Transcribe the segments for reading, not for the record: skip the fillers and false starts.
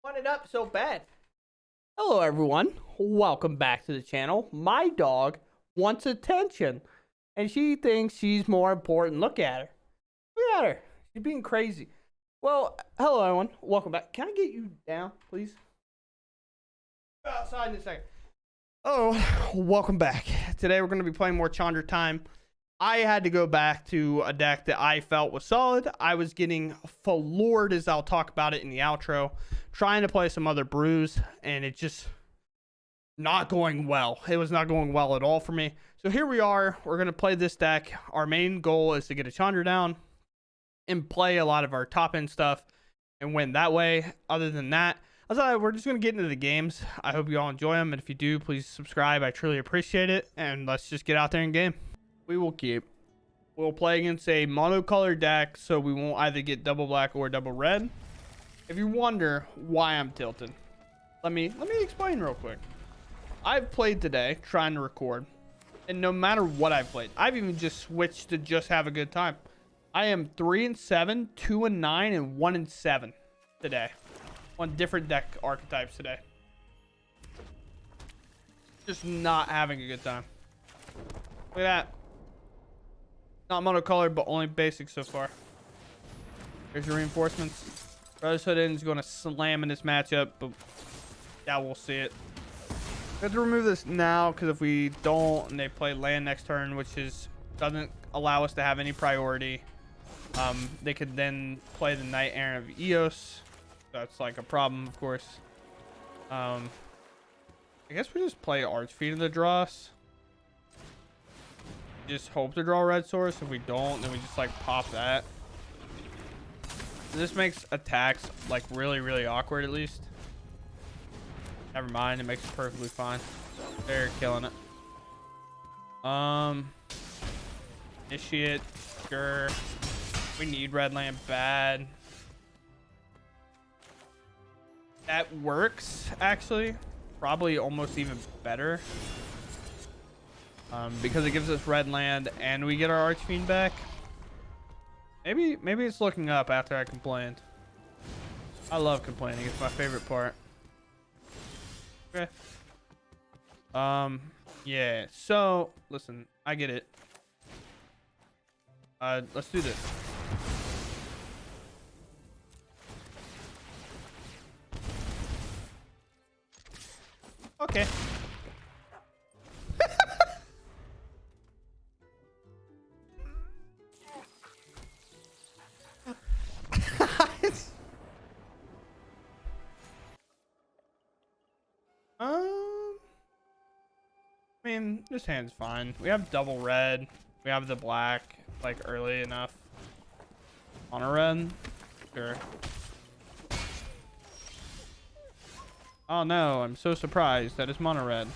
Want it up so bad. Hello, everyone. Welcome back to the channel. My dog wants attention, and she thinks she's more important. Look at her. Look at her. She's being crazy. Well, hello, everyone. Welcome back. Can I get you down, please? Go outside in a second. Oh, welcome back. Today we're going to be playing more Chandra time. I had to go back to a deck that I felt was solid. I was getting floored, as I'll talk about it in the outro, trying to play some other brews, and it just not going well. It was not going well at all for me. So here we are. We're going to play this deck. Our main goal is to get a Chandra down and play a lot of our top end stuff and win that way. Other than that, we're just going to get into the games. I hope you all enjoy them, and if you do, please subscribe. I truly appreciate it, and let's just get out there and game. We will keep. We'll play against a monocolored deck, so we won't either get double black or double red. If you wonder why I'm tilted, let me explain real quick. I've played today trying to record, and no matter what I've played, I've even just switched to just have a good time. I am 3-7, 2-9, and 1-7 today on different deck archetypes today. Just not having a good time. Look at that. Not monocolored, but only basic so far. Here's your reinforcements. Brotherhood is going to slam in this matchup, but yeah, we'll see it. We have to remove this now, because if we don't and they play land next turn, which doesn't allow us to have any priority, they could then play the Knight Errant of Eos. That's like a problem, of course. I guess we just play Archfiend in the draws. Just hope to draw red source. If we don't, then we just like pop that. This makes attacks like really awkward, at least. Never mind, it makes it perfectly fine. They're killing it. Initiate, sure. We need red land bad. That works, actually. Probably almost even better. Because it gives us red land and we get our Archfiend back. Maybe it's looking up after I complained. I love complaining. It's my favorite part. Okay. Yeah. So, listen, I get it. Let's do this. Okay. I mean, this hand's fine. We have double red. We have the black, like, early enough. On a red? Sure. Oh no, I'm so surprised that it's mono red.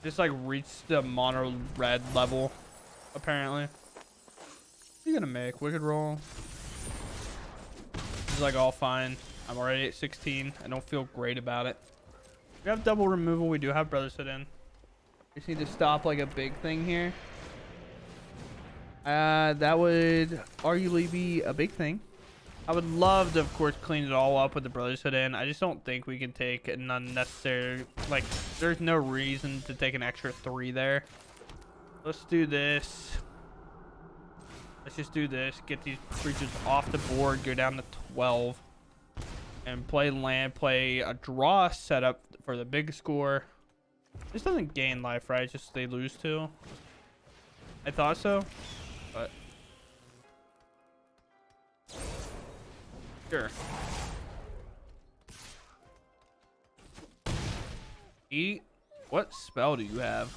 Just like reached the mono red level, apparently. What are you gonna make? Wicked roll. It's like all fine. I'm already at 16. I don't feel great about it. We have double removal. We do have Brotherhood in. We just need to stop like a big thing here. That would arguably be a big thing. I would love to, of course, clean it all up with the Brotherhood in. I just don't think we can take an unnecessary, like, there's no reason to take an extra 3 there. Let's do this. Let's just do this. Get these creatures off the board. Go down to 12. And play land. Play a draw setup for the big score. This doesn't gain life, right? Just they lose 2. I thought so. But sure. Eat. What spell do you have?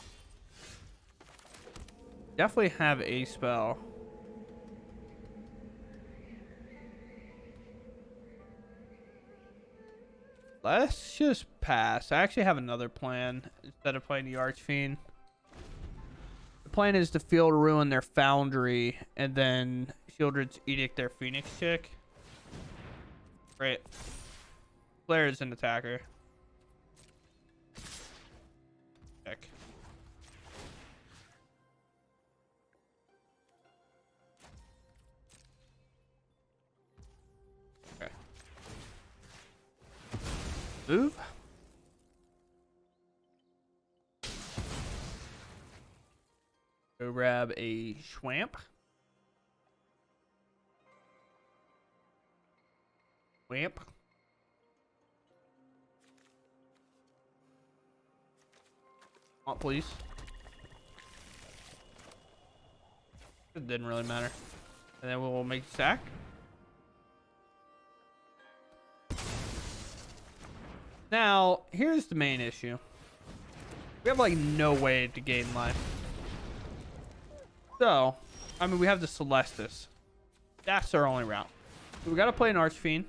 Definitely have a spell. Let's just pass. I actually have another plan instead of playing the Archfiend. The plan is to Field Ruin their Foundry and then Shieldred's Edict their Phoenix chick. Great. Blair is an attacker. Check. Move. Go grab a Schwamp. Schwamp. Oh, please. It didn't really matter. And then we'll make a sack. Now, here's the main issue. We have like no way to gain life. So, I mean, we have the Celestis. That's our only route. So we got to play an Archfiend.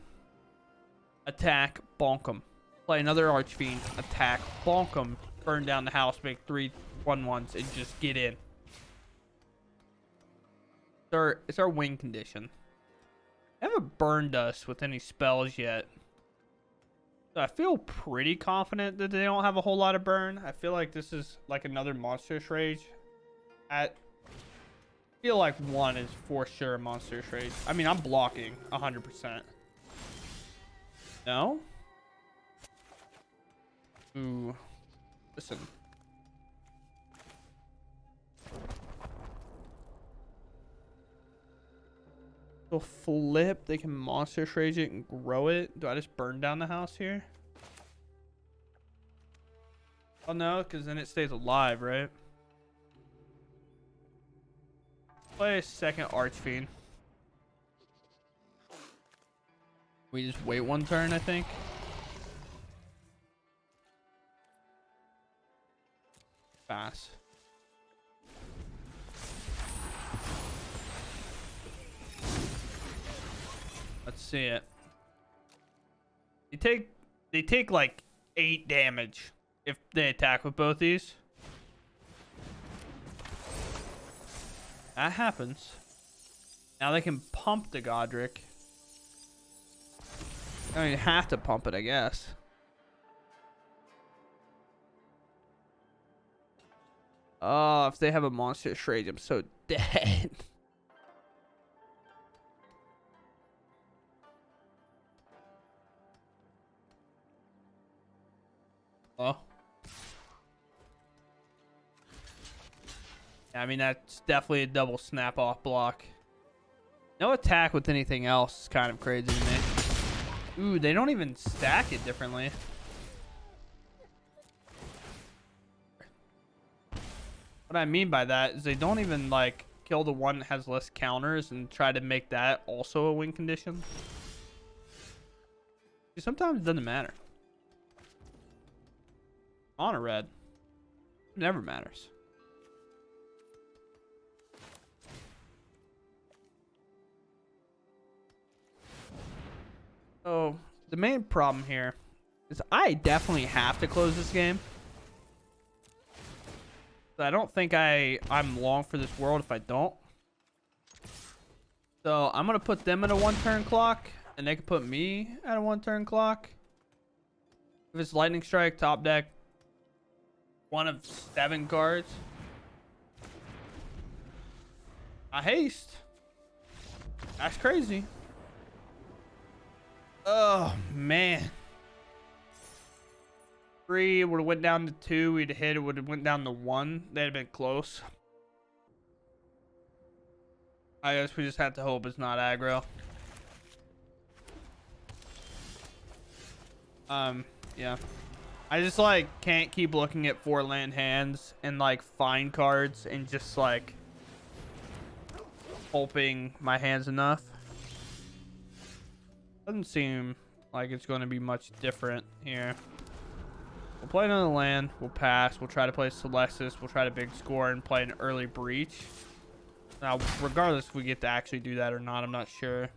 Attack, bonk him. Play another Archfiend. Attack, bonk him. Burn down the house, make 3 1/1s, and just get in. It's our win condition. I haven't burned us with any spells yet. So I feel pretty confident that they don't have a whole lot of burn. I feel like this is like another Monstrous Rage. I feel like 1 is for sure Monstrous Rage. I mean, I'm blocking 100%. No? Ooh. Listen. They'll flip. They can Monstrous Rage it and grow it. Do I just burn down the house here? Oh no, because then it stays alive, right? Play a second Archfiend. We just wait 1 turn, I think. Pass. Let's see it. They take like 8 damage if they attack with both these. That happens. Now they can pump the Godric. I mean, you have to pump it, I guess. Oh, if they have a Monstrous Rage, I'm so dead. Oh. Yeah, I mean, that's definitely a double snap off block. No attack with anything else is kind of crazy to me. Ooh, they don't even stack it differently. What I mean by that is they don't even like kill the one that has less counters and try to make that also a win condition. Sometimes it doesn't matter. On a red. It never matters. So, the main problem here is I definitely have to close this game. So I don't think I'm long for this world if I don't. So I'm going to put them in a 1-turn clock. And they can put me at a 1-turn clock. If it's Lightning Strike, top deck. 1 of 7 cards. A haste. That's crazy. Oh, man. 3 would have went down to 2. We'd have hit. It would have went down to 1. They'd have been close. I guess we just have to hope it's not aggro. Yeah. I just like can't keep looking at 4 land hands and like find cards and just like hoping my hand's enough. Doesn't seem like it's going to be much different here. We'll play another land. We'll pass. We'll try to play Celestis. We'll try to big score and play an early breach. Now, regardless if we get to actually do that or not, I'm not sure.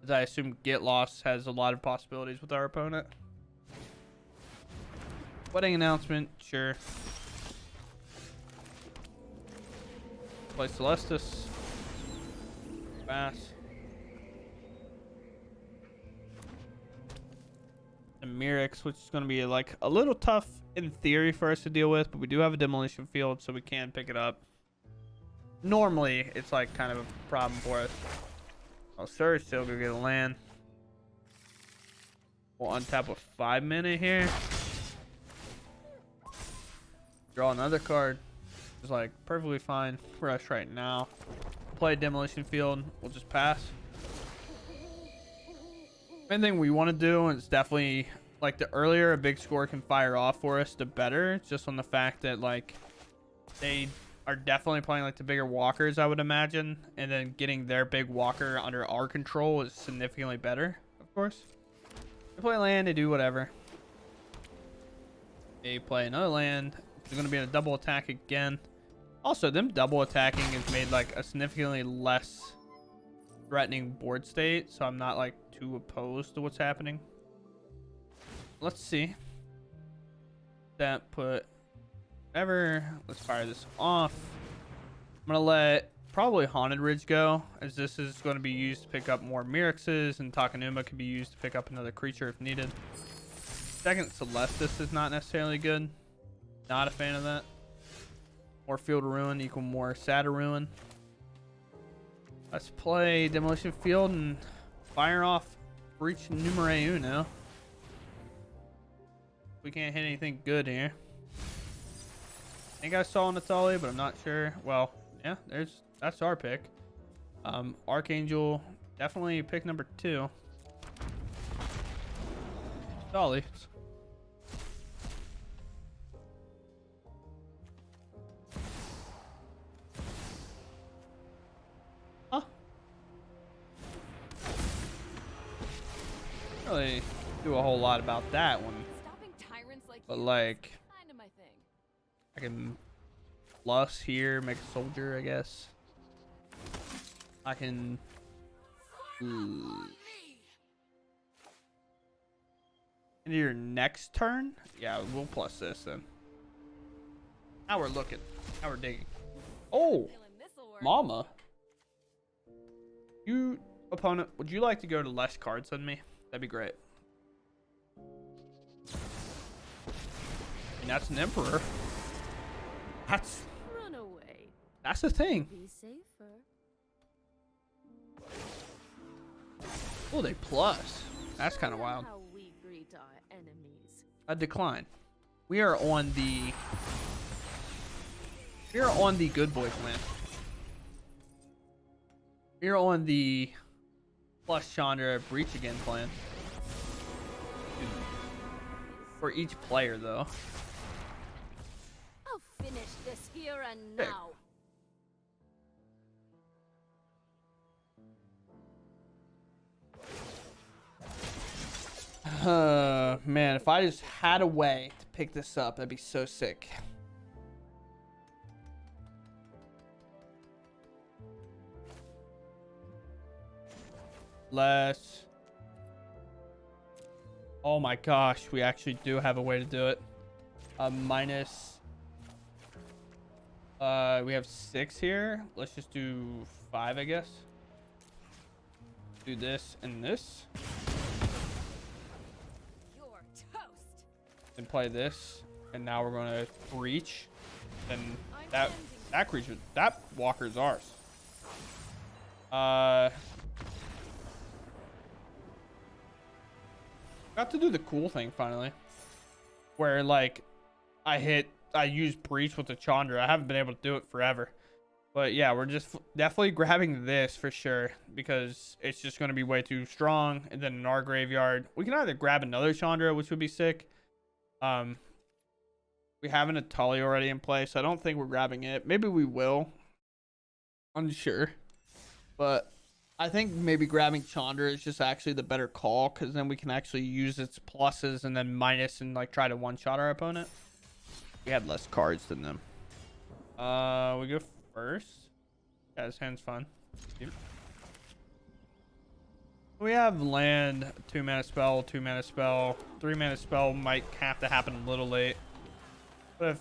As I assume Get Lost has a lot of possibilities with our opponent. Wedding announcement, sure. Play Celestis. Pass. And Mirix, which is going to be like a little tough in theory for us to deal with, but we do have a demolition field, so we can pick it up. Normally, it's like kind of a problem for us. Oh, Surge still gonna get a land. We'll untap a 5-mana here. Draw another card. It's like perfectly fine for us right now. Play Demolition Field. We'll just pass. Main thing we want to do is definitely, like, the earlier a big score can fire off for us, the better. Just on the fact that, like, they are definitely playing, like, the bigger walkers, I would imagine. And then getting their big walker under our control is significantly better, of course. They play land, they do whatever. They play another land. They're going to be in a double attack again. Also, them double attacking has made, like, a significantly less threatening board state. So I'm not, like, too opposed to what's happening. Let's see. That put whatever. Let's fire this off. I'm going to let probably Haunted Ridge go, as this is going to be used to pick up more Myrixes, and Takenuma can be used to pick up another creature if needed. Second Celestis is not necessarily good. Not a fan of that. More Field of Ruin equal more Sad Ruin. Let's play Demolition Field and fire off Breach Numero Uno. We can't hit anything good here. I think I saw Natalia, but I'm not sure. Well, yeah, that's our pick. Archangel, definitely pick number 2. Dolly. Huh? Really do a whole lot about that one. But like, I can plus here, make a soldier, I guess. I can into your next turn. Yeah, we'll plus this then. Now we're looking. Now we're digging. Oh, mama. You, opponent, would you like to go to less cards than me? That'd be great. And that's an Emperor. That's Run away. That's the thing. Be safer. Oh, they plus. That's kind of wild. How we greet our enemies. A decline. We are on the good boy plan. We are on the plus Chandra Breach again plan. For each player though. I'll finish this here and Okay. now. Man, if I just had a way to pick this up, that'd be so sick. Less. Oh my gosh, we actually do have a way to do it. Minus. We have 6 here. Let's just do 5, I guess. Do this and this. You're toast. And play this. And now we're gonna breach. And that creature, that walker's ours. Got to do the cool thing finally, where like I use breach with the Chandra. I haven't been able to do it forever, but yeah, we're just definitely grabbing this for sure because it's just going to be way too strong. And then in our graveyard, we can either grab another Chandra, which would be sick. We have an Atali already in place, so I don't think we're grabbing it. Maybe we will. Unsure, but I think maybe grabbing Chandra is just actually the better call because then we can actually use its pluses and then minus and like try to one-shot our opponent. We have less cards than them. We go first. Yeah, this hand's fun. Yep. We have land, 2-mana spell, 2-mana spell. 3-mana spell might have to happen a little late. But if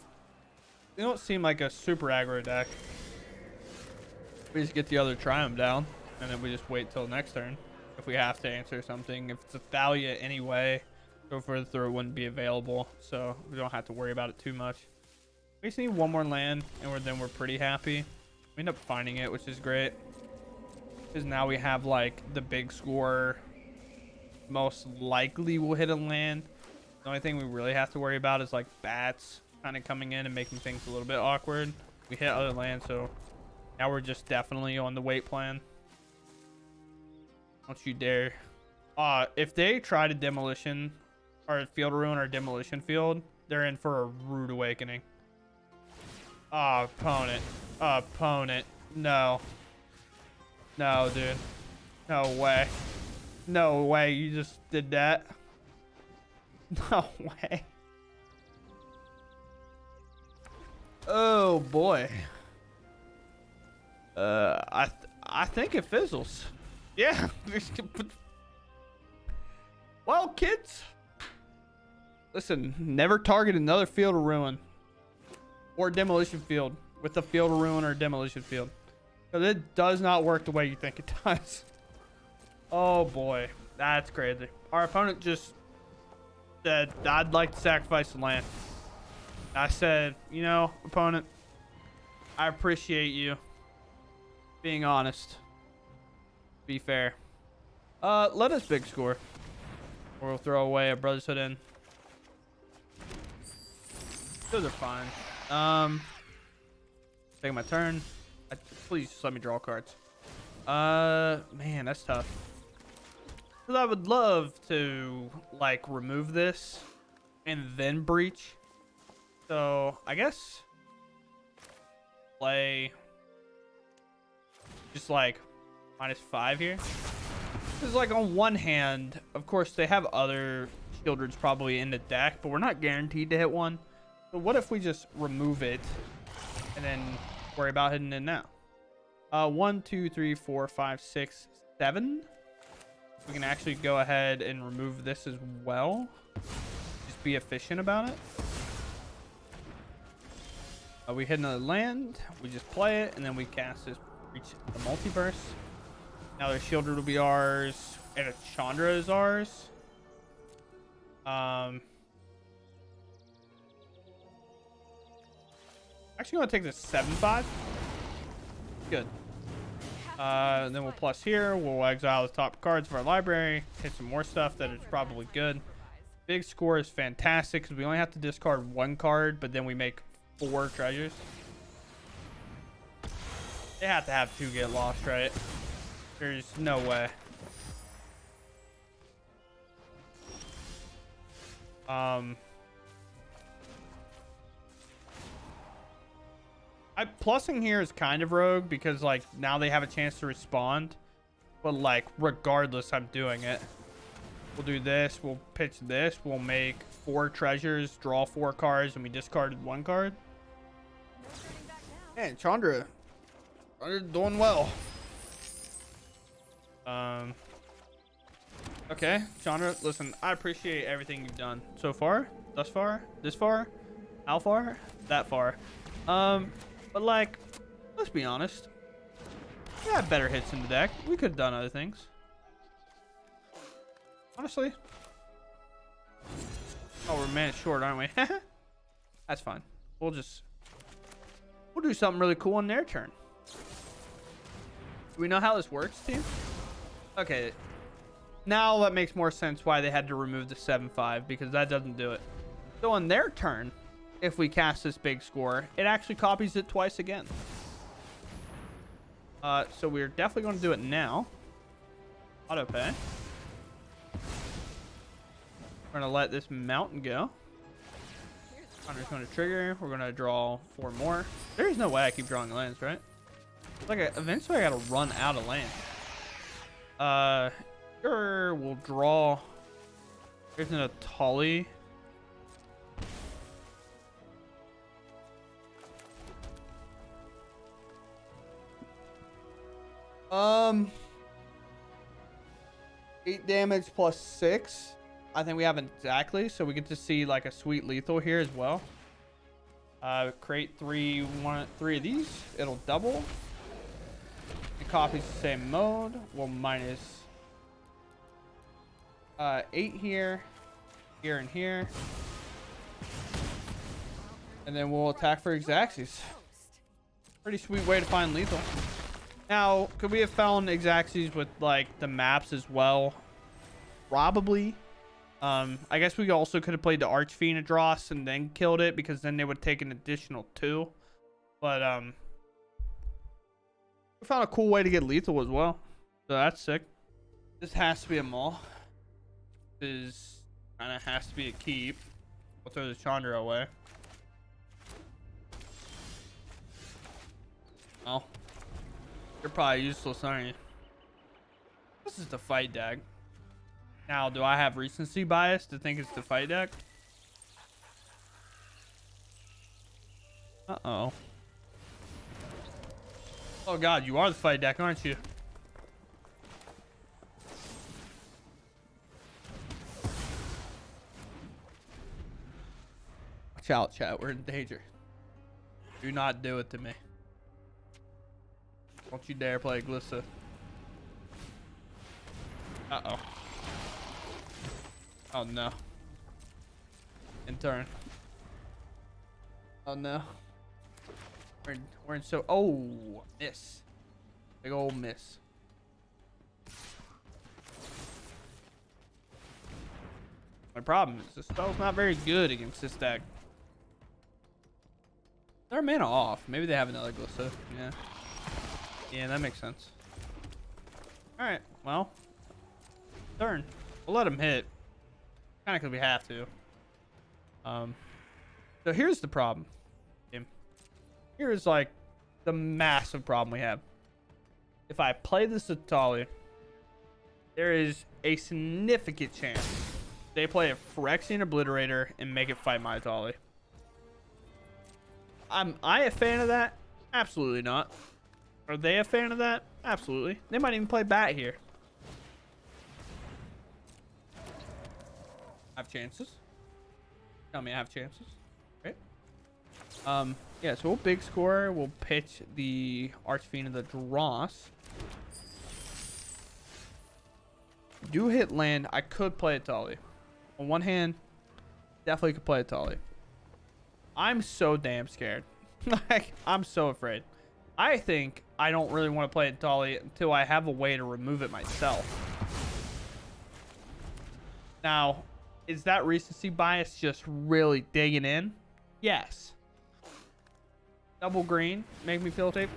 they don't seem like a super aggro deck, we just get the other Triumph down. And then we just wait till next turn if we have to answer something. If it's a Thalia anyway, go further through, it wouldn't be available, so we don't have to worry about it too much. We just need one more land, and then we're pretty happy. We end up finding it, which is great, because now we have like the big score most likely will hit a land. The only thing we really have to worry about is like bats kind of coming in and making things a little bit awkward. We hit other lands, so now we're just definitely on the wait plan. Don't you dare. If they try to demolition or field ruin or demolition field, they're in for a rude awakening. Opponent. Opponent. No. No, dude. No way. No way you just did that. No way. Oh boy. I think it fizzles. Yeah. Well, kids. Listen, never target another field of ruin or demolition field with a field of ruin or demolition field. Because it does not work the way you think it does. Oh boy, that's crazy. Our opponent just said, I'd like to sacrifice the land. I said, you know, opponent, I appreciate you being honest. Be fair. Let us big score. Or we'll throw away a Brother's Hood in. Those are fine. Taking my turn. Please just let me draw cards. Man, that's tough. Because I would love to, like, remove this and then breach. So, I guess play just, like, -5 here. Because, like, on one hand, of course, they have other Shieldreds probably in the deck, but we're not guaranteed to hit one. So what if we just remove it and then worry about hitting it now? 1, 2, 3, 4, 5, 6, 7. We can actually go ahead and remove this as well. Just be efficient about it. We hit another land. We just play it, and then we cast this Reach the Multiverse. Now their Shieldred will be ours, and a Chandra is ours. Actually, going to take this 7/5. Good. And then we'll plus here. We'll exile the top cards of our library. Hit some more stuff that is probably good. Big score is fantastic because we only have to discard 1 card, but then we make 4 treasures. They have to have 2 get lost, right? There's no way. Plussing here is kind of rogue because, like, now they have a chance to respond. But, like, regardless, I'm doing it. We'll do this. We'll pitch this. We'll make 4 treasures, draw 4 cards, and we discarded 1 card. Man, Chandra's doing well. Okay, Chandra, listen, I appreciate everything you've done so far, thus far, this far, how far, that far. But, like, let's be honest. We had better hits in the deck. We could have done other things. Honestly. Oh, we're man short, aren't we? That's fine. We'll do something really cool on their turn. Do we know how this works, team? Okay. Now that makes more sense why they had to remove the 7/5, because that doesn't do it. So on their turn, if we cast this big score, it actually copies it twice again. So we're definitely going to do it now. Auto pay. We're going to let this mountain go. Hunter's going to trigger. We're going to draw 4 more. There's no way I keep drawing lands, right? Like, eventually I got to run out of land. Sure, we'll draw. There's a Tully. Um, 8 damage plus 6. I think we have it exactly, so we get to see like a sweet lethal here as well. Create 3 of these. It'll double. It copies the same mode. We'll minus 8 here, here, and here. And then we'll attack for Xaxes. Pretty sweet way to find lethal. Now, could we have found Xaxes with like the maps as well? probably. I guess we also could have played the Archfiend Dross and then killed it, because then they would take an additional 2. But we found a cool way to get lethal as well, so that's sick. This has to be a mall. This kind of has to be a keep. We'll throw the Chandra away. Oh, you're probably useless, aren't you? This is the fight deck. Now, do I have recency bias to think it's the fight deck? Uh-oh. Oh god, you are the fight deck, aren't you? Watch out, chat. We're in danger. Do not do it to me. Don't you dare play Glissa. Uh-oh. Oh no. In turn. Oh no. We're in so. Oh, miss. Big old miss. My problem is this spell's not very good against this deck. They're mana off. Maybe they have another Glissa. Yeah. Yeah, that makes sense. Alright, well. Turn. We'll let him hit. Kind of because we have to. So here's the problem. Here's like the massive problem we have. If I play this Atali, there is a significant chance they play a Phyrexian Obliterator and make it fight my Atali. Am I a fan of that? Absolutely not. Are they a fan of that? Absolutely. They might even play Bat here. I have chances. Tell me I have chances. Right? Yeah, so we'll big score. We'll pitch the Archfiend of the Dross. Do hit land. I could play a Tali. On one hand, definitely could play a Tali. I'm so damn scared. Like, I'm so afraid. I think I don't really want to play a Tali until I have a way to remove it myself. Now, is that recency bias just really digging in? Yes. Double green, make me feel tape.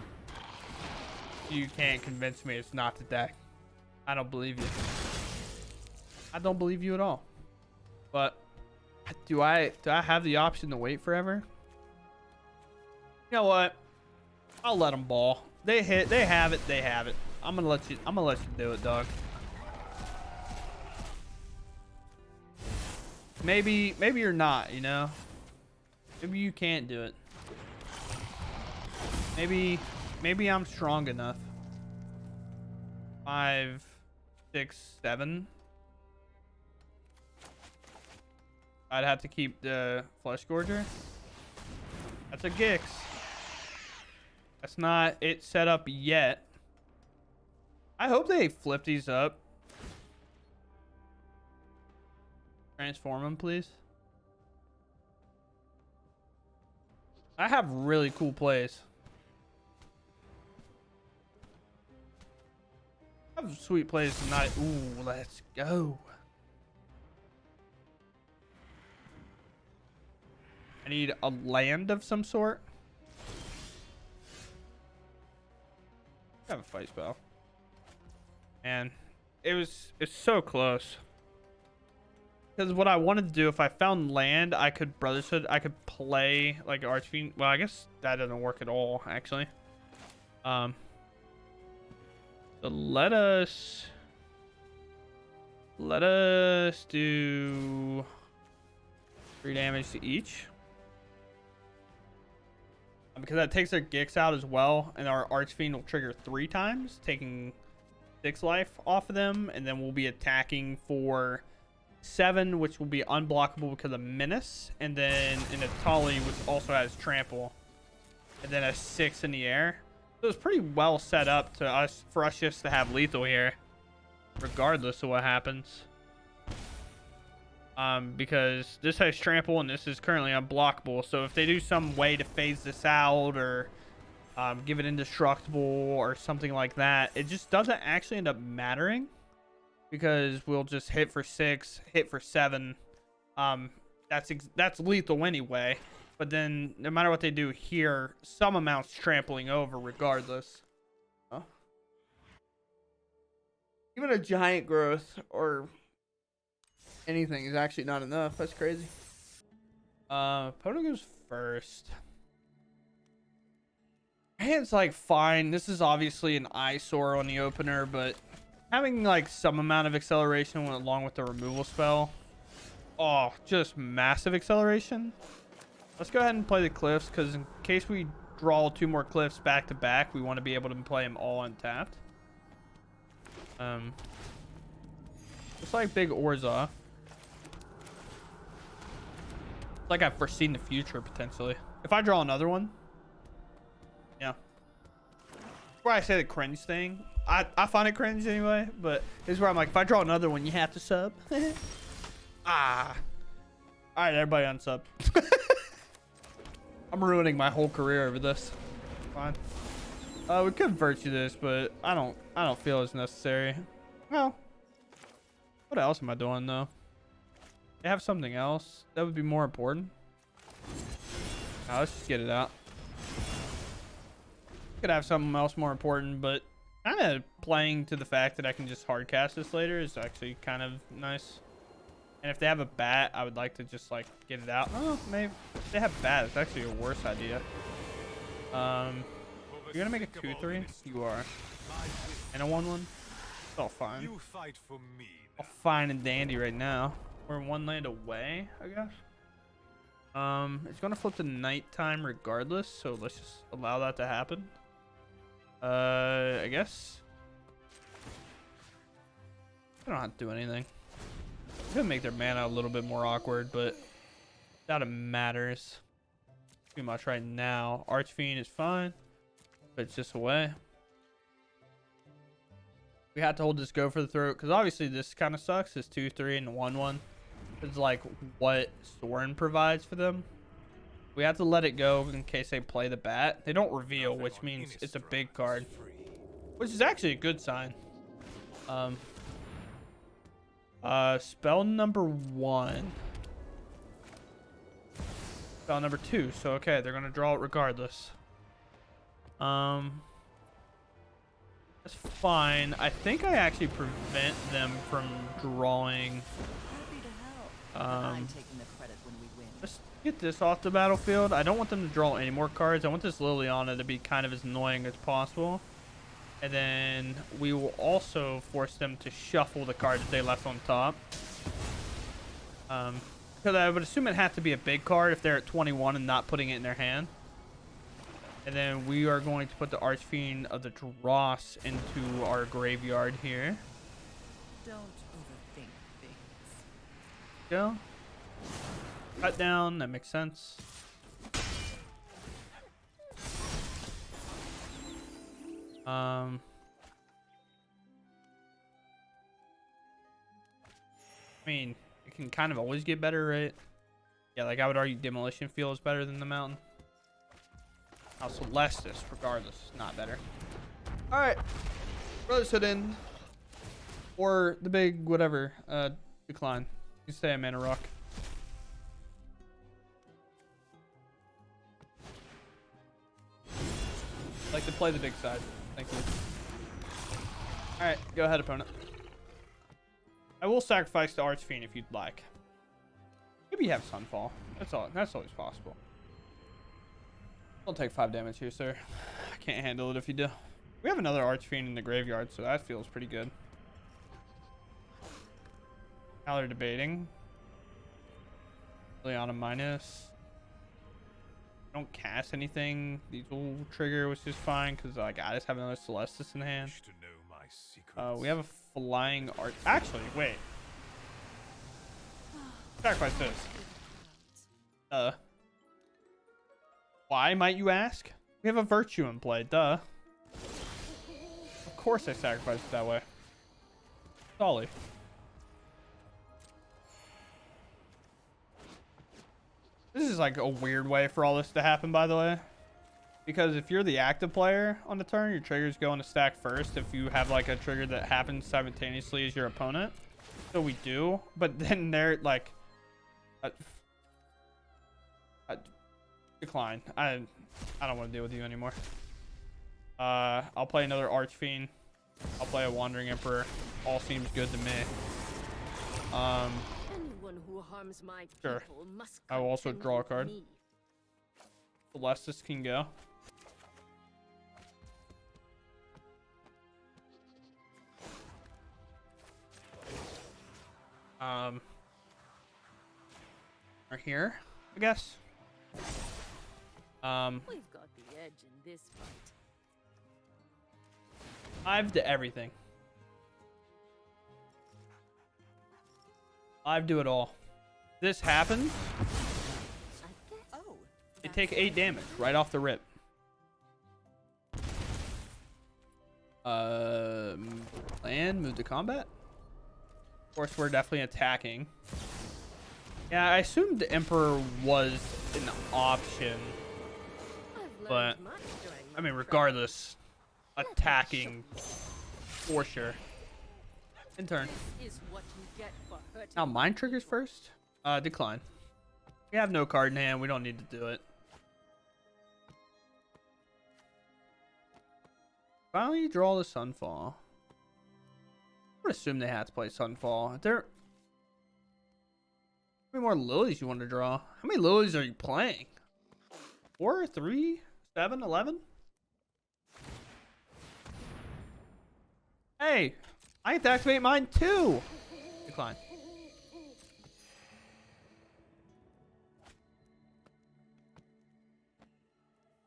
You can't convince me it's not the deck. I don't believe you. I don't believe you at all. But do I have the option to wait forever? You know what? I'll let them ball. They hit, they have it, they have it. I'm gonna let you do it, dog. Maybe you're not, you know? Maybe you can't do it. Maybe I'm strong enough. 5, 6, 7. I'd have to keep the Flesh Gorger. That's a Gix. That's not it set up yet. I hope they flip these up. Transform them, please. I have really cool plays. I have sweet plays tonight. Ooh, let's go. I need a land of some sort. I have a fight spell. And it's so close. Because what I wanted to do, if I found land, I could Brotherhood, I could play like Archfiend. Well, I guess that doesn't work at all, actually. So let us do 3 damage to each. Because that takes their Gix out as well, and our Archfiend will trigger 3 times, taking 6 life off of them, and then we'll be attacking for 7, which will be unblockable because of Menace, and then an Atali, which also has Trample, and then a 6 in the air. So it's pretty well set up for us just to have lethal here, regardless of what happens. Because this has Trample and this is currently unblockable. So if they do some way to phase this out or give it indestructible or something like that, it just doesn't actually end up mattering. because we'll just hit for 6, hit for 7. That's lethal anyway. But then no matter what they do here, some amount's trampling over regardless. Huh? Even a giant growth or anything is actually not enough. That's crazy. Opponent goes first. Hand's like fine. This is obviously an eyesore on the opener, but having like some amount of acceleration along with the removal spell. Oh, just massive acceleration. Let's go ahead and play the cliffs, because in case we draw 2 more cliffs back to back, we want to be able to play them all untapped. Looks like big Orza. It's like I've foreseen the future potentially. If I draw another one, yeah. That's why I say the cringe thing. I find it cringe anyway, but this is where I'm like, if I draw another one, you have to sub. Ah. All right, everybody unsub. I'm ruining my whole career over this. Fine. We could virtue this, but I don't feel it's necessary. Well, what else am I doing though? They have something else that would be more important. Now, let's just get it out. Could have something else more important, but kind of playing to the fact that I can just hard cast this later is actually kind of nice. And if they have a bat, I would like to just like get it out. Oh, maybe if they have bat, it's actually a worse idea. You're gonna make a 2/3. You are. And a 1/1. It's all fine. You fight for me. All fine and dandy right now. We're 1 land away, I guess. It's gonna flip to nighttime regardless, so let's just allow that to happen. I guess. I don't have to do anything. I'm gonna make their mana a little bit more awkward, but that matters too much right now. Archfiend is fine, but it's just away. We had to hold this go for the throat because obviously this kind of sucks. This 2/3 and 1/1 is like what Sorin provides for them. We have to let it go in case they play the bat. They don't reveal, which means it's a big card, which is actually a good sign. Spell number 1. Spell number 2. So okay, they're gonna draw it regardless. That's fine. I think I actually prevent them from drawing. Let's get this off the battlefield. I don't want them to draw any more cards. I want this Liliana to be kind of as annoying as possible. And then we will also force them to shuffle the cards they left on top. Because I would assume it had to be a big card if they're at 21 and not putting it in their hand. And then we are going to put the Archfiend of the Dross into our graveyard here. Don't overthink things. Go. Cut down. That makes sense. I mean, it can kind of always get better, right? Yeah, like I would argue Demolition Field is better than the Mountain. Now Celestis, regardless, is not better. All right, Brothers Hood in, or the big whatever decline. You say I'm in a rock. Like to play the big side. Thank you. All right, go ahead, opponent. I will sacrifice the Archfiend if you'd like. Maybe you have Sunfall. That's all. That's always possible. Don't take 5 damage here, sir. I can't handle it if you do. We have another Archfiend in the graveyard, so that feels pretty good. Now they're debating. Liliana minus. Don't cast anything. These will trigger, which is fine because like I just have another Celestis in hand. We have a flying art. Actually, wait. Sacrifice this. Why might you ask? We have a virtue in play. Duh. Of course I sacrifice it that way. Solly. This is like a weird way for all this to happen, by the way. Because if you're the active player on the turn, your triggers go into stack first if you have like a trigger that happens simultaneously as your opponent. So we do, but then they're like decline. I don't want to deal with you anymore. I'll play another Archfiend. I'll play a Wandering Emperor. All seems good to me. Anyone who harms my Sure. people must I will also contend draw a with card. me. Celestis can go. Right here, I guess. We've got the edge in this fight. 5 to everything. 5 do it all. This happens. I guess. Oh, They take 8 damage right off the rip. Land, move to combat. Of course, we're definitely attacking. Yeah, I assumed the Emperor was an option, I've but learned much during I my mean, regardless, attacking for sure. In turn. travels is what you get for hurting. Now, mine triggers first. Decline. We have no card in hand. We don't need to do it. Finally, draw the Sunfall. I would assume they had to play Sunfall. How many more lilies you want to draw? How many lilies are you playing? 4, 3, 7, 11? Hey, I have to activate mine too. Decline.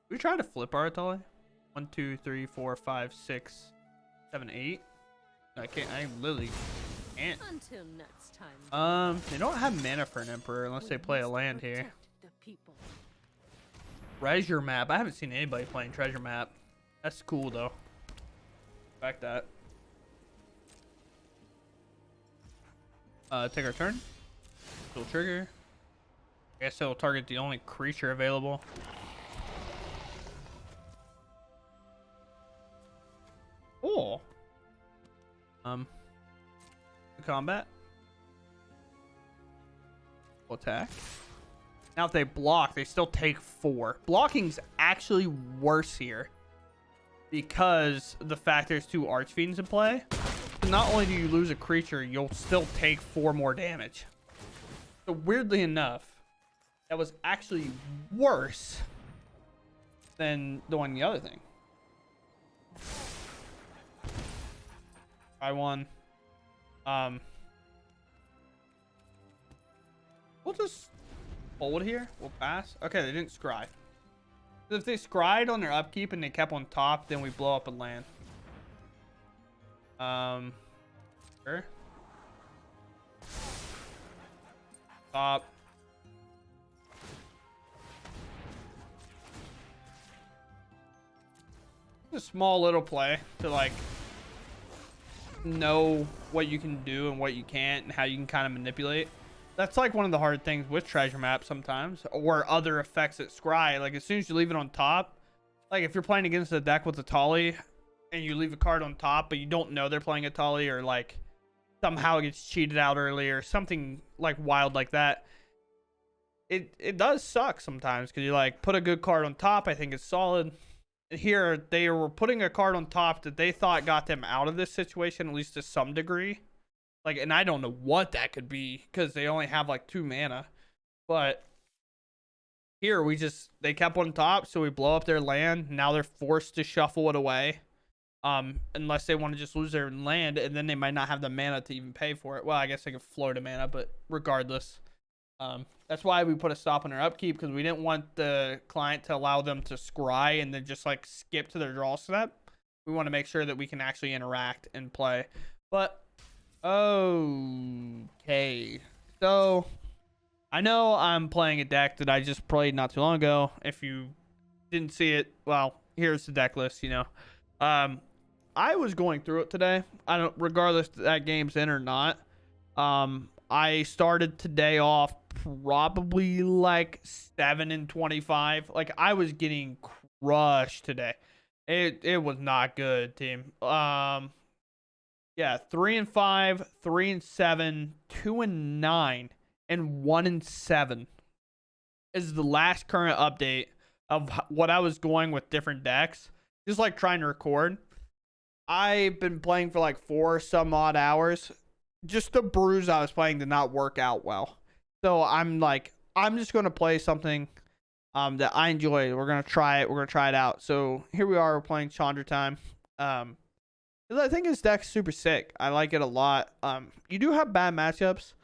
We try to flip our Atali. 1, 2, 3, 4, 5, 6, 7, 8. I can't. I literally can't. Until next time. They don't have mana for an Emperor unless they play a land here. Protect the people. Treasure map. I haven't seen anybody playing treasure map. That's cool though. Back that. Take our turn. Still trigger. I guess it'll target the only creature available. Oh. Combat. Attack. Now if they block, they still take 4. Blocking's actually worse here because the fact there's 2 Archfiends in play. So not only do you lose a creature, you'll still take 4 more damage. So weirdly enough, that was actually worse than doing the other thing. I won. We'll just hold here. We'll pass. Okay, they didn't scry. So if they scried on their upkeep and they kept on top, then we blow up a land. Sure. Top. A small little play to like know what you can do and what you can't and how you can kind of manipulate. That's like one of the hard things with treasure maps sometimes, or other effects that scry. Like as soon as you leave it on top, like if you're playing against a deck with a Tali and you leave a card on top but you don't know they're playing a Tali, or like somehow it gets cheated out early or something like wild like that, it does suck sometimes because you like put a good card on top. I think it's solid. Here they were putting a card on top that they thought got them out of this situation, at least to some degree. Like, and I don't know what that could be because they only have like 2 mana. But here they kept on top, so we blow up their land. Now they're forced to shuffle it away. Unless they want to just lose their land, and then they might not have the mana to even pay for it. Well, I guess they could float a mana, but regardless. That's why we put a stop on their upkeep, because we didn't want the client to allow them to scry and then just like skip to their draw step. We want to make sure that we can actually interact and play. But okay, so I know I'm playing a deck that I just played not too long ago. If you didn't see it, well, here's the deck list. I was going through it today. Regardless if that game's in or not. I started today off probably like 7-25. Like I was getting rush today. It was not good, team. Yeah, 3-5, 3-7, 2-9, and 1-7 is the last current update of what I was going with different decks. Just like trying to record. I've been playing for like 4 some odd hours. Just the brews I was playing did not work out well. So I'm just gonna play something that I enjoy. We're gonna try it. We're gonna try it out. So here we are. We're playing Chandra time. 'Cause I think his deck's super sick. I like it a lot. You do have bad matchups.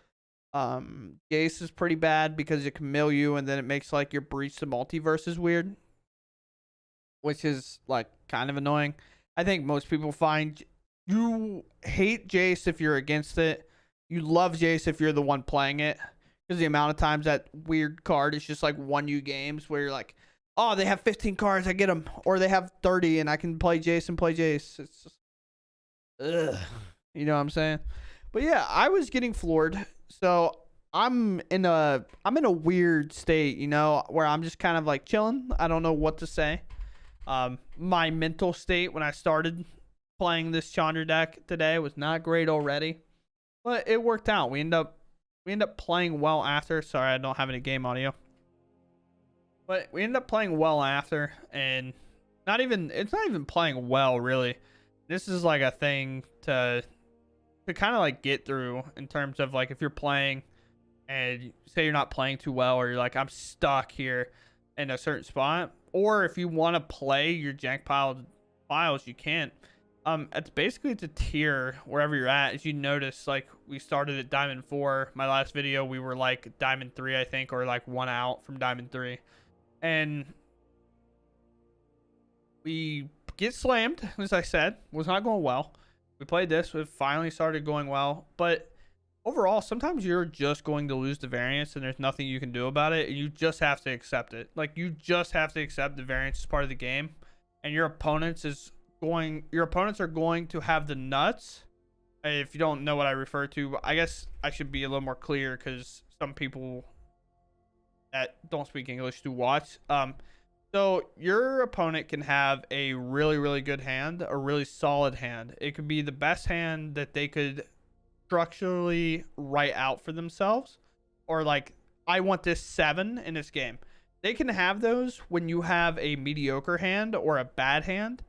Jace is pretty bad because it can mill you, and then it makes like your breach to multiverse is weird, which is like kind of annoying. I think most people find you hate Jace if you're against it. You love Jace if you're the one playing it, because the amount of times that weird card is just like won you games where you're like, oh, they have 15 cards, I get them, or they have 30 and I can play Jace and play Jace. It's just, ugh. You know what I'm saying? But yeah, I was getting floored. So I'm in a weird state, you know, where I'm just kind of like chilling. I don't know what to say. My mental state when I started playing this Chandra deck today was not great already, but it worked out. We end up playing well after. Sorry, I don't have any game audio, but we ended up playing well after, and it's not even playing well really. This is like a thing to kind of like get through in terms of like if you're playing and say you're not playing too well, or you're like, I'm stuck here in a certain spot, or if you want to play your jank files, you can't. It's basically a tier wherever you're at. As you notice, like we started at Diamond 4. My last video, we were like Diamond 3, I think, or like 1 out from Diamond 3. And we get slammed, as I said. Was not going well. We played this. It finally started going well. But overall, sometimes you're just going to lose the variance and there's nothing you can do about it. You just have to accept it. Like, you just have to accept the variance is part of the game. And your opponents are going to have the nuts. If you don't know what I refer to, I guess I should be a little more clear because some people that don't speak English do watch. So your opponent can have a really, really good hand, a really solid hand. It could be the best hand that they could structurally write out for themselves, or like, I want this 7 in this game. They can have those when you have a mediocre hand or a bad hand,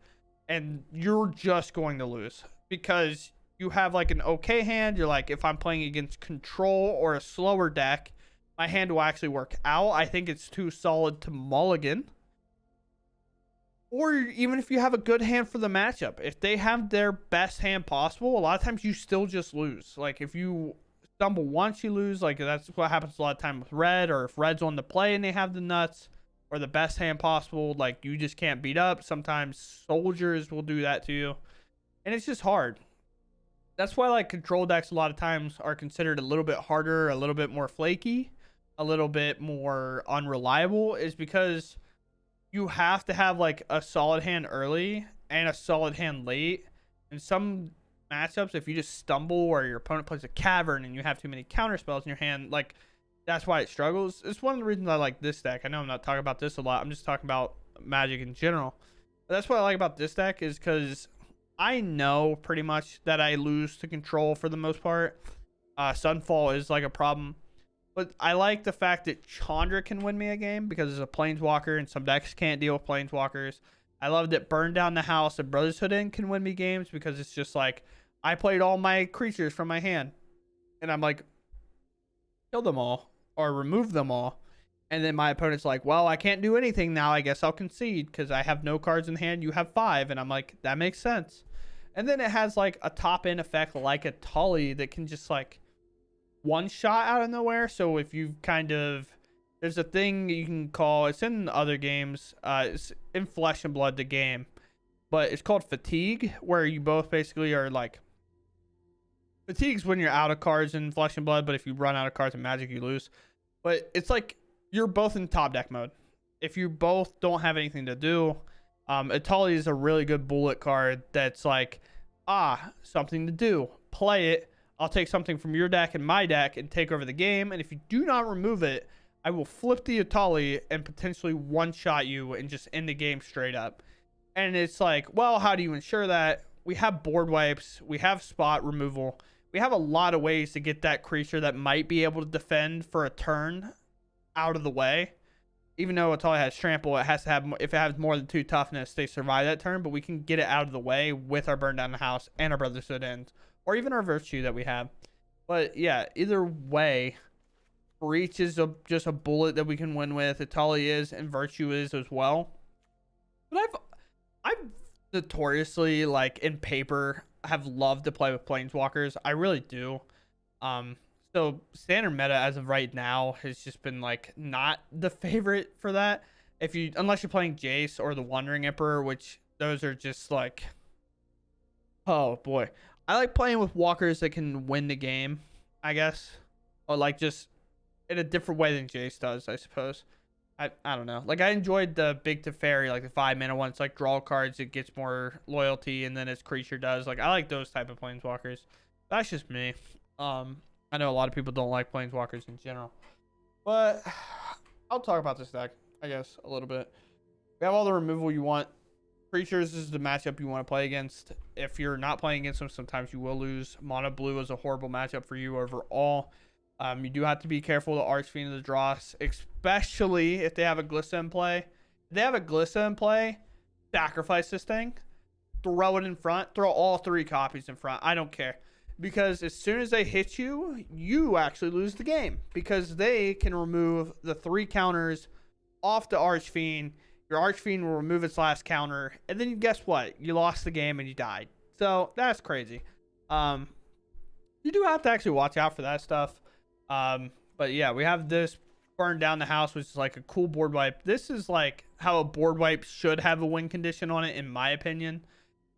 and you're just going to lose because you have like an okay hand. You're like, if I'm playing against control or a slower deck, my hand will actually work out. I think it's too solid to mulligan. Or even if you have a good hand for the matchup, if they have their best hand possible, a lot of times you still just lose. Like, if you stumble once, you lose. Like, that's what happens a lot of time with red, or if red's on the play and they have the nuts or the best hand possible, like, you just can't beat up. Sometimes soldiers will do that to you, and it's just hard. That's why, like, control decks a lot of times are considered a little bit harder, a little bit more flaky, a little bit more unreliable, is because you have to have like a solid hand early and a solid hand late. In some matchups, if you just stumble or your opponent plays a cavern and you have too many counter spells in your hand, like, that's why it struggles. It's one of the reasons I like this deck. I know I'm not talking about this a lot. I'm just talking about Magic in general. But that's what I like about this deck, is because I know pretty much that I lose to control for the most part. Sunfall is like a problem. But I like the fact that Chandra can win me a game because it's a Planeswalker, and some decks can't deal with Planeswalkers. I love that Burn Down the House and Brotherhood Inn can win me games because it's just like, I played all my creatures from my hand, and I'm like, kill them all or remove them all. And then my opponent's like, well, I can't do anything now. I guess I'll concede because I have no cards in hand. You have 5. And I'm like, that makes sense. And then it has like a top-end effect like a Tully that can just like one shot out of nowhere. So if you there's a thing you can call, it's in other games, it's in Flesh and Blood, the game, but it's called fatigue, where you both basically are like, fatigue's when you're out of cards in Flesh and Blood, but if you run out of cards in Magic, you lose. But it's like you're both in top deck mode. If you both don't have anything to do, Atali is a really good bullet card that's like, something to do, play it. I'll take something from your deck and my deck and take over the game. And if you do not remove it, I will flip the Atali and potentially one-shot you and just end the game straight up. And it's like, well, how do you ensure that? We have board wipes. We have spot removal. We have a lot of ways to get that creature that might be able to defend for a turn out of the way. Even though Atali has trample, it has to have, if it has more than 2 toughness, they survive that turn. But we can get it out of the way with our burn down the house and our Brotherhood Ends, or even our virtue that we have. But yeah, either way, Breach is just a bullet that we can win with. Atali is, and Virtue is as well. But I've notoriously, like, in paper, have loved to play with Planeswalkers. I really do. So standard meta as of right now has just been, like, not the favorite for that. Unless you're playing Jace or the Wandering Emperor, which those are just like, oh boy. I like playing with walkers that can win the game, I guess. Or like just in a different way than Jace does, I suppose. I don't know. Like, I enjoyed the Big Teferi, like the 5-mana one. It's like draw cards, it gets more loyalty, and then its creature does. Like, I like those type of planeswalkers. That's just me. I know a lot of people don't like planeswalkers in general. But I'll talk about this deck, I guess, a little bit. We have all the removal you want. Creatures is the matchup you want to play against. If you're not playing against them, sometimes you will lose. Mono blue is a horrible matchup for you overall. You do have to be careful of the Archfiend of the Dross, especially if they have a Glissa in play. If they have a Glissa in play, sacrifice this thing, throw it in front, throw all 3 copies in front. I don't care. Because as soon as they hit you, you actually lose the game. Because they can remove the 3 counters off the Archfiend. Your Archfiend will remove its last counter. And then guess what? You lost the game and you died. So that's crazy. You do have to actually watch out for that stuff. But yeah, we have this burn down the house, which is like a cool board wipe. This is like how a board wipe should have a win condition on it, in my opinion.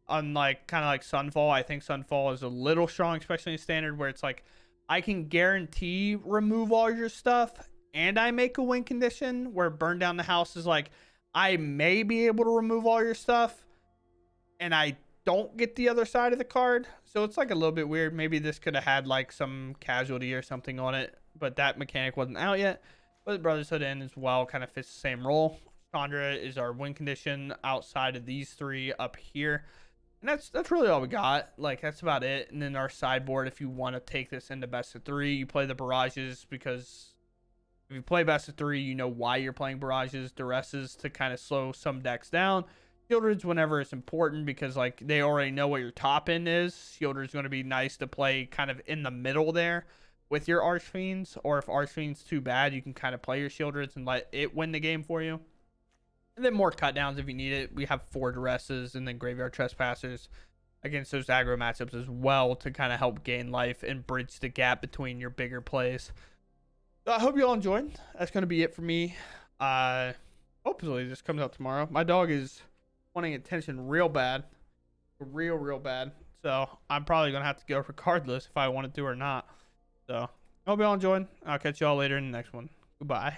Unlike kind of like Sunfall, I think Sunfall is a little strong, especially in standard, where it's like I can guarantee remove all your stuff and I make a win condition, where burn down the house is like I may be able to remove all your stuff and I don't get the other side of the card. So it's like a little bit weird. Maybe this could have had like some casualty or something on it, but that mechanic wasn't out yet. But Brotherhood End as well kind of fits the same role. Chandra is our win condition outside of these 3 up here. And that's really all we got. Like, that's about it. And then our sideboard, if you want to take this into best of 3, you play the barrages, because if you play best of 3, you know why you're playing barrages. Duresses to kind of slow some decks down. Shieldred's whenever it's important, because like they already know what your top end is. Shieldred's going to be nice to play kind of in the middle there with your Archfiends. Or if Archfiend's too bad, you can kind of play your Shieldred's and let it win the game for you. And then more cut downs if you need it. We have 4 Duresses and then Graveyard Trespassers against those aggro matchups as well, to kind of help gain life and bridge the gap between your bigger plays. So I hope you all enjoyed. That's going to be it for me. Hopefully this comes out tomorrow. My dog is wanting attention real bad. Real bad. So I'm probably going to have to go regardless if I want to do or not. So I hope you all enjoyed. I'll catch you all later in the next one. Goodbye.